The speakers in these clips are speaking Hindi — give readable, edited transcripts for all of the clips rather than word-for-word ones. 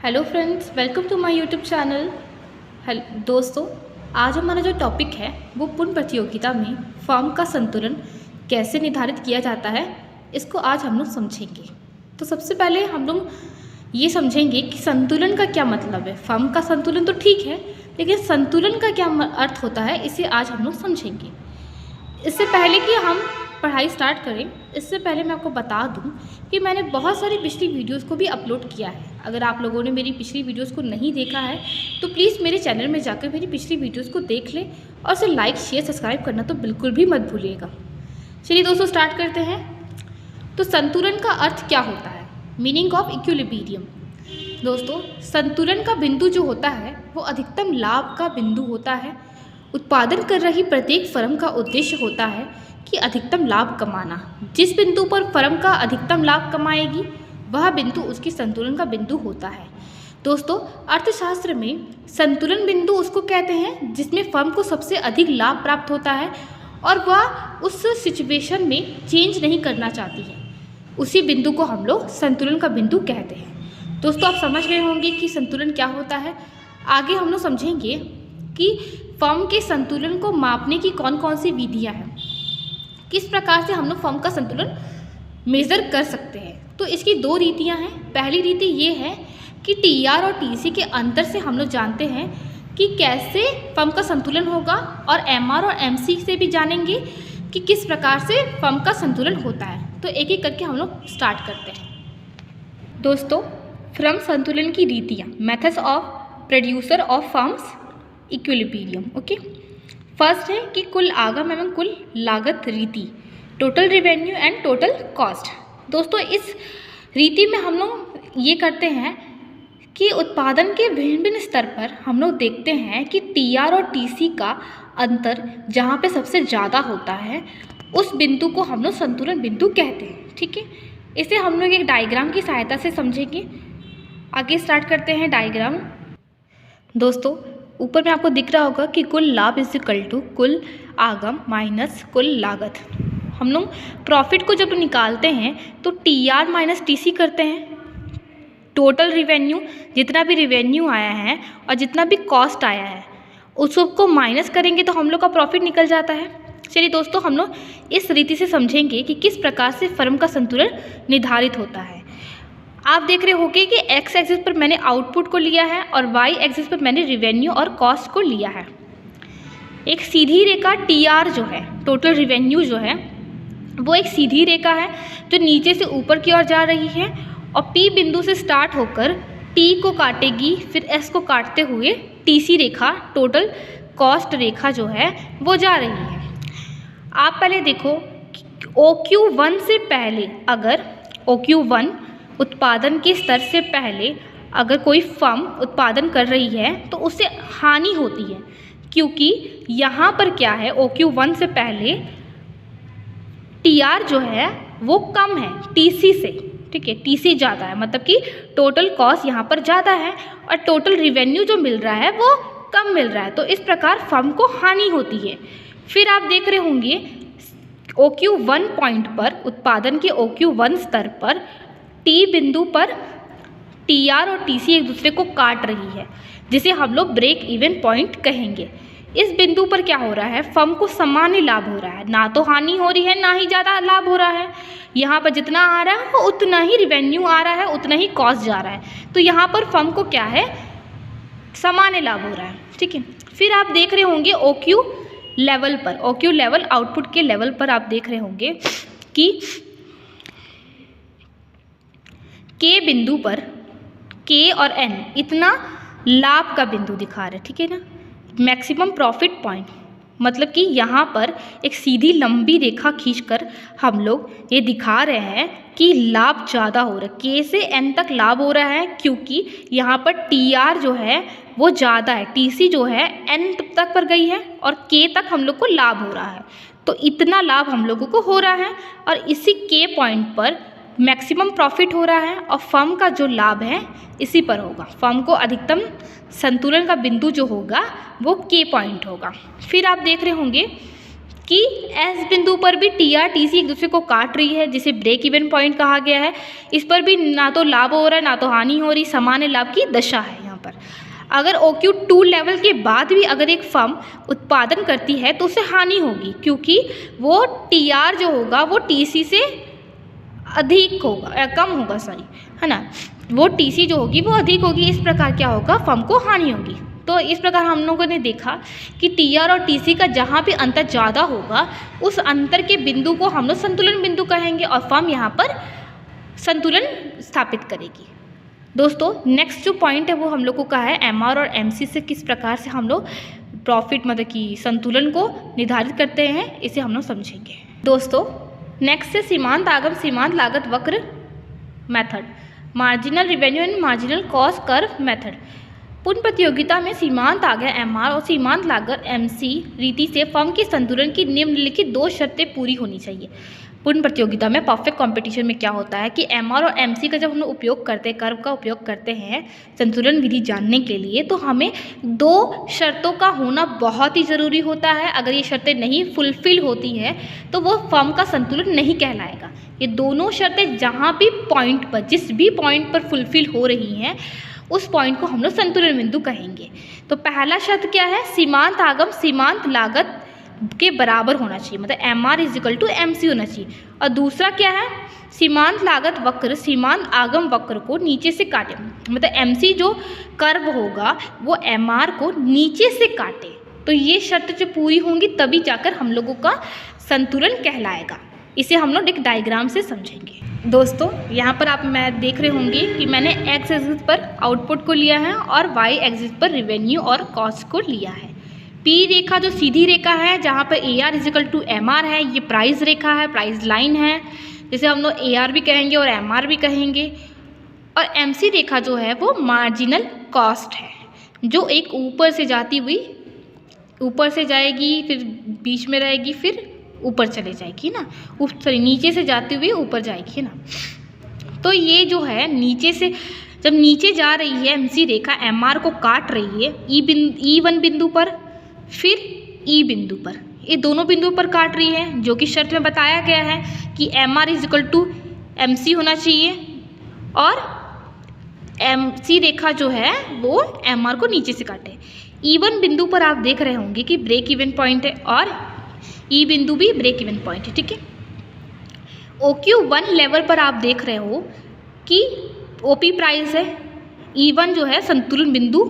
Hello friends, welcome to my YouTube channel. दोस्तों, आज हमारा जो टॉपिक है वो पूर्ण प्रतियोगिता में फॉर्म का संतुलन कैसे निर्धारित किया जाता है, इसको आज हम लोग समझेंगे। तो सबसे पहले हम लोग ये समझेंगे कि संतुलन का क्या मतलब है। फॉर्म का संतुलन तो ठीक है, लेकिन संतुलन का क्या अर्थ होता है, इसे आज हम लोग समझेंगे। इससे पहले कि हम पढ़ाई स्टार्ट करें, इससे पहले मैं आपको बता दूं कि मैंने बहुत सारी पिछली वीडियोस को भी अपलोड किया है। अगर आप लोगों ने मेरी पिछली वीडियोस को नहीं देखा है तो प्लीज़ मेरे चैनल में जाकर मेरी पिछली वीडियोस को देख लें और उसे लाइक शेयर सब्सक्राइब करना तो बिल्कुल भी मत भूलिएगा। चलिए दोस्तों, स्टार्ट करते हैं। तो संतुलन का अर्थ क्या होता है? Meaning of equilibrium. दोस्तों, संतुलन का बिंदु जो होता है वो अधिकतम लाभ का बिंदु होता है। उत्पादन कर रही प्रत्येक फर्म का उद्देश्य होता है कि अधिकतम लाभ कमाना। जिस बिंदु पर फर्म का अधिकतम लाभ कमाएगी वह बिंदु उसकी संतुलन का बिंदु होता है। दोस्तों, अर्थशास्त्र में संतुलन बिंदु उसको कहते हैं जिसमें फर्म को सबसे अधिक लाभ प्राप्त होता है और वह उस सिचुएशन में चेंज नहीं करना चाहती है। उसी बिंदु को हम लोग संतुलन का बिंदु कहते हैं। दोस्तों, आप समझ गए होंगे कि संतुलन क्या होता है। आगे हम लोग समझेंगे कि फर्म के संतुलन को मापने की कौन कौन सी विधियाँ हैं, किस प्रकार से हम लोग फर्म का संतुलन मेज़र कर सकते हैं। तो इसकी दो रीतियां हैं। पहली रीति ये है कि टीआर और टीसी के अंतर से हम लोग जानते हैं कि कैसे फर्म का संतुलन होगा, और एमआर और एमसी से भी जानेंगे कि किस प्रकार से फर्म का संतुलन होता है। तो एक एक करके हम लोग स्टार्ट करते हैं। दोस्तों, फर्म संतुलन की रीतियाँ, methods of producer of firms equilibrium. Okay, first है कि कुल आगम एवं कुल लागत रीति, total revenue and total cost. दोस्तों, इस रीति में हम लोग ये करते हैं कि उत्पादन के भिन्न भिन्न स्तर पर हम लोग देखते हैं कि टीआर और टीसी का अंतर जहाँ पे सबसे ज़्यादा होता है उस बिंदु को हम लोग संतुलन बिंदु कहते हैं। ठीक है, इसे हम लोग एक डायग्राम की सहायता से समझेंगे। आगे स्टार्ट करते हैं डायग्राम। दोस्तों, ऊपर में आपको दिख रहा होगा कि कुल लाभ इज इक्वल टू कुल आगम माइनस कुल लागत। हम लोग प्रॉफिट को जब निकालते हैं तो टीआर माइनस टीसी करते हैं। टोटल रिवेन्यू, जितना भी रिवेन्यू आया है और जितना भी कॉस्ट आया है उस सबको माइनस करेंगे तो हम लोग का प्रॉफिट निकल जाता है। चलिए दोस्तों, हम लोग इस रीति से समझेंगे कि किस प्रकार से फर्म का संतुलन निर्धारित होता है। आप देख रहे होंगे कि एक्स एक्सिस पर मैंने आउटपुट को लिया है और वाई एक्सिस पर मैंने रिवेन्यू और कॉस्ट को लिया है। एक सीधी रेखा टीआर जो है, टोटल रिवेन्यू जो है, वो एक सीधी रेखा है जो नीचे से ऊपर की ओर जा रही है और पी बिंदु से स्टार्ट होकर टी को काटेगी, फिर एस को काटते हुए टीसी रेखा, टोटल कॉस्ट रेखा जो है वो जा रही है। आप पहले देखो, OQ1 से पहले, अगर OQ1 उत्पादन के स्तर से पहले अगर कोई फर्म उत्पादन कर रही है तो उससे हानि होती है, क्योंकि यहाँ पर क्या है, OQ1 से पहले टीआर जो है वो कम है टीसी से। ठीक है, टीसी ज़्यादा है, मतलब कि टोटल कॉस्ट यहाँ पर ज़्यादा है और टोटल रिवेन्यू जो मिल रहा है वो कम मिल रहा है। तो इस प्रकार फर्म को हानि होती है। फिर आप देख रहे होंगे OQ1 पॉइंट पर, उत्पादन के OQ1 स्तर पर टी बिंदु पर टीआर और टीसी एक दूसरे को काट रही है, जिसे हम लोग ब्रेक इवन पॉइंट कहेंगे। इस बिंदु पर क्या हो रहा है, फर्म को सामान्य लाभ हो रहा है, ना तो हानि हो रही है ना ही ज़्यादा लाभ हो रहा है। यहाँ पर जितना आ रहा है वो उतना ही रिवेन्यू आ रहा है, उतना ही कॉस्ट जा रहा है। तो यहाँ पर फर्म को क्या है, सामान्य लाभ हो रहा है। ठीक है, फिर आप देख रहे होंगे OQ लेवल पर, OQ लेवल आउटपुट के लेवल पर आप देख रहे होंगे कि K बिंदु पर K और N इतना लाभ का बिंदु दिखा रहे हैं। ठीक है ना, मैक्सिमम प्रॉफिट पॉइंट, मतलब कि यहाँ पर एक सीधी लंबी रेखा खींचकर हम लोग ये दिखा रहे हैं कि लाभ ज़्यादा हो रहा है, K से N तक लाभ हो रहा है, क्योंकि यहाँ पर TR जो है वो ज़्यादा है, TC जो है N तक पर गई है और K तक हम लोग को लाभ हो रहा है। तो इतना लाभ हम लोगों को हो रहा है और इसी K पॉइंट पर मैक्सिमम प्रॉफिट हो रहा है और फर्म का जो लाभ है इसी पर होगा। फर्म को अधिकतम संतुलन का बिंदु जो होगा वो K पॉइंट होगा। फिर आप देख रहे होंगे कि एस बिंदु पर भी टी आर टी सी एक दूसरे को काट रही है, जिसे ब्रेक इवन पॉइंट कहा गया है। इस पर भी ना तो लाभ हो रहा है ना तो हानि हो रही, सामान्य लाभ की दशा है यहाँ पर। अगर OQ2 लेवल के बाद भी अगर एक फर्म उत्पादन करती है तो उसे हानि होगी, क्योंकि वो TR जो होगा वो TC से अधिक होगा, कम होगा, सॉरी, है ना, वो TC जो होगी वो अधिक होगी। इस प्रकार क्या होगा, फर्म को हानि होगी। तो इस प्रकार हम लोगों ने देखा कि TR और TC का जहाँ भी अंतर ज़्यादा होगा उस अंतर के बिंदु को हम लोग संतुलन बिंदु कहेंगे और फर्म यहाँ पर संतुलन स्थापित करेगी। दोस्तों नेक्स्ट जो पॉइंट है वो हम लोगों का है MR और MC से किस प्रकार से हम लोग प्रॉफिट मतलब कि संतुलन को निर्धारित करते हैं, इसे हम लोग समझेंगे। दोस्तों नेक्स्ट है सीमांत आगम सीमांत लागत वक्र method, marginal revenue and marginal cost curve method. पूर्ण प्रतियोगिता में सीमांत आगम MR और सीमांत लागत MC रीति से फर्म के संतुलन की निम्नलिखित 2 शर्तें पूरी होनी चाहिए। पूर्ण प्रतियोगिता में परफेक्ट कंपटीशन में क्या होता है कि MR और MC का जब हम लोग उपयोग करते हैं, कर्व का उपयोग करते हैं संतुलन विधि जानने के लिए, तो हमें 2 शर्तों का होना बहुत ही ज़रूरी होता है। अगर ये शर्तें नहीं फुलफिल होती हैं तो वो फर्म का संतुलन नहीं कहलाएगा। ये दोनों शर्तें जहाँ भी पॉइंट पर, जिस भी पॉइंट पर फुलफिल हो रही हैं उस पॉइंट को हम लोग संतुलन बिंदु कहेंगे। तो पहला शर्त क्या है, सीमांत आगम सीमांत लागत के बराबर होना चाहिए, मतलब MR = MC होना चाहिए। और दूसरा क्या है, सीमांत लागत वक्र सीमांत आगम वक्र को नीचे से काटे, मतलब MC जो कर्व होगा वो MR को नीचे से काटे। तो ये शर्त जो पूरी होंगी तभी जाकर हम लोगों का संतुलन कहलाएगा। इसे हम लोग एक डायग्राम से समझेंगे। दोस्तों यहाँ पर आप मैं देख रहे होंगे कि मैंने X एक्सिस पर आउटपुट को लिया है और Y एक्सिस पर रेवेन्यू और कॉस्ट को लिया है। P रेखा जो सीधी रेखा है जहाँ पर AR = MR है, ये प्राइस रेखा है, प्राइस लाइन है, जिसे हम लोग AR भी कहेंगे और MR भी कहेंगे। और MC रेखा जो है वो मार्जिनल कॉस्ट है, जो एक ऊपर से जाती हुई ऊपर से जाएगी, फिर बीच में रहेगी, फिर ऊपर चले जाएगी ना, सॉरी नीचे से जाती हुई ऊपर जाएगी ना। तो ये जो है नीचे से जब नीचे जा रही है MC रेखा MR को काट रही है E1 बिंदु पर, फिर E बिंदु पर, ये दोनों बिंदुओं पर काट रही है, जो कि शर्त में बताया गया है कि MR = MC होना चाहिए और MC रेखा जो है वो MR को नीचे से काटे। E1 बिंदु पर आप देख रहे होंगे कि ब्रेक इवन पॉइंट है और E बिंदु भी ब्रेक इवन पॉइंट है, ठीक है। OQ1 लेवल पर आप देख रहे हो कि OP प्राइस है, E1 जो है संतुलन बिंदु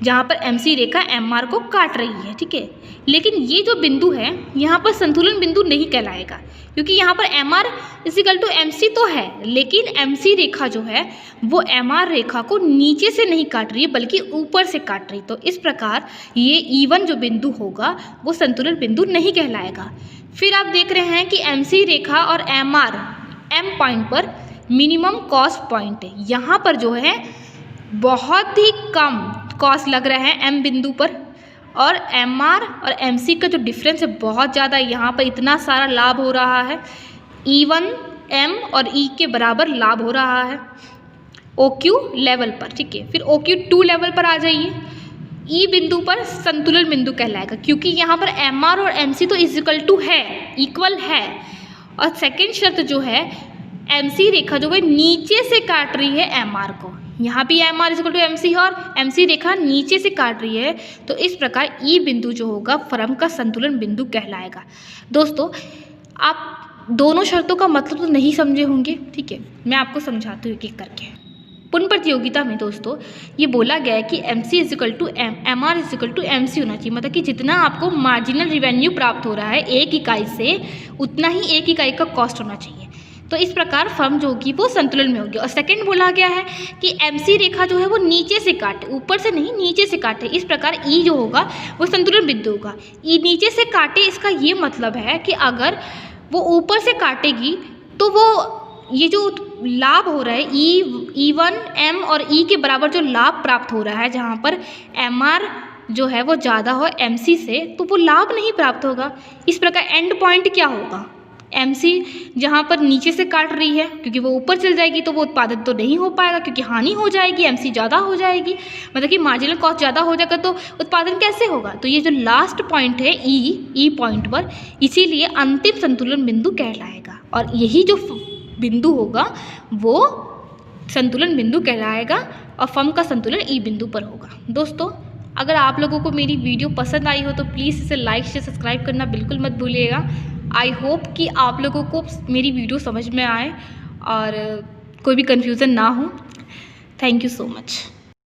जहाँ पर MC रेखा MR को काट रही है, ठीक है। लेकिन ये जो बिंदु है यहाँ पर संतुलन बिंदु नहीं कहलाएगा, क्योंकि यहाँ पर MR = MC तो है, लेकिन MC रेखा जो है वो MR रेखा को नीचे से नहीं काट रही है बल्कि ऊपर से काट रही। तो इस प्रकार ये E1 जो बिंदु होगा वो संतुलन बिंदु नहीं कहलाएगा। फिर आप देख रहे हैं कि MC रेखा और MR M पॉइंट पर मिनिमम कॉस्ट पॉइंट है, यहाँ पर जो है बहुत ही कम कॉस्ट लग रहा है M बिंदु पर, और MR और MC का जो डिफरेंस है बहुत ज़्यादा, यहाँ पर इतना सारा लाभ हो रहा है, E1 M और E के बराबर लाभ हो रहा है OQ लेवल पर, ठीक है। फिर OQ2 लेवल पर आ जाइए, E बिंदु पर संतुलन बिंदु कहलाएगा, क्योंकि यहाँ पर MR और MC तो = है, इक्वल है। और सेकेंड शर्त जो है MC रेखा जो है नीचे से काट रही है MR को, यहाँ भी MR = MC और MC रेखा नीचे से काट रही है, तो इस प्रकार E बिंदु जो होगा फर्म का संतुलन बिंदु कहलाएगा। दोस्तों आप दोनों शर्तों का मतलब तो नहीं समझे होंगे, ठीक है, मैं आपको समझाती हूँ एक करके। पूर्ण प्रतियोगिता में दोस्तों ये बोला गया है कि MC = MR = MC होना चाहिए, मतलब कि जितना आपको मार्जिनल रेवेन्यू प्राप्त हो रहा है एक इकाई से, उतना ही एक इकाई का कॉस्ट होना चाहिए। तो इस प्रकार फर्म जो होगी वो संतुलन में होगी। और सेकंड बोला गया है कि MC रेखा जो है वो नीचे से काटे, ऊपर से नहीं नीचे से काटे, इस प्रकार E जो होगा वो संतुलन बिंदु होगा। E नीचे से काटे, इसका ये मतलब है कि अगर वो ऊपर से काटेगी तो वो ये जो लाभ हो रहा है E1 M और E के बराबर जो लाभ प्राप्त हो रहा है, जहाँ पर MR जो है वो ज़्यादा हो MC से, तो वो लाभ नहीं प्राप्त होगा। इस प्रकार एंड पॉइंट क्या होगा, MC जहाँ पर नीचे से काट रही है, क्योंकि वो ऊपर चल जाएगी तो वो उत्पादन तो नहीं हो पाएगा, क्योंकि हानि हो जाएगी, MC ज़्यादा हो जाएगी, मतलब कि मार्जिनल कॉस्ट ज़्यादा हो जाएगा तो उत्पादन कैसे होगा। तो ये जो लास्ट पॉइंट है ई पॉइंट पर, इसीलिए अंतिम संतुलन बिंदु कहलाएगा, और यही जो बिंदु होगा वो संतुलन बिंदु कहलाएगा, और फर्म का संतुलन ई बिंदु पर होगा। दोस्तों, अगर आप लोगों को मेरी वीडियो पसंद आई हो तो प्लीज़ इसे लाइक शेयर सब्सक्राइब करना बिल्कुल मत भूलिएगा। आई होप कि आप लोगों को मेरी वीडियो समझ में आए और कोई भी कन्फ्यूज़न ना हो। Thank you so much.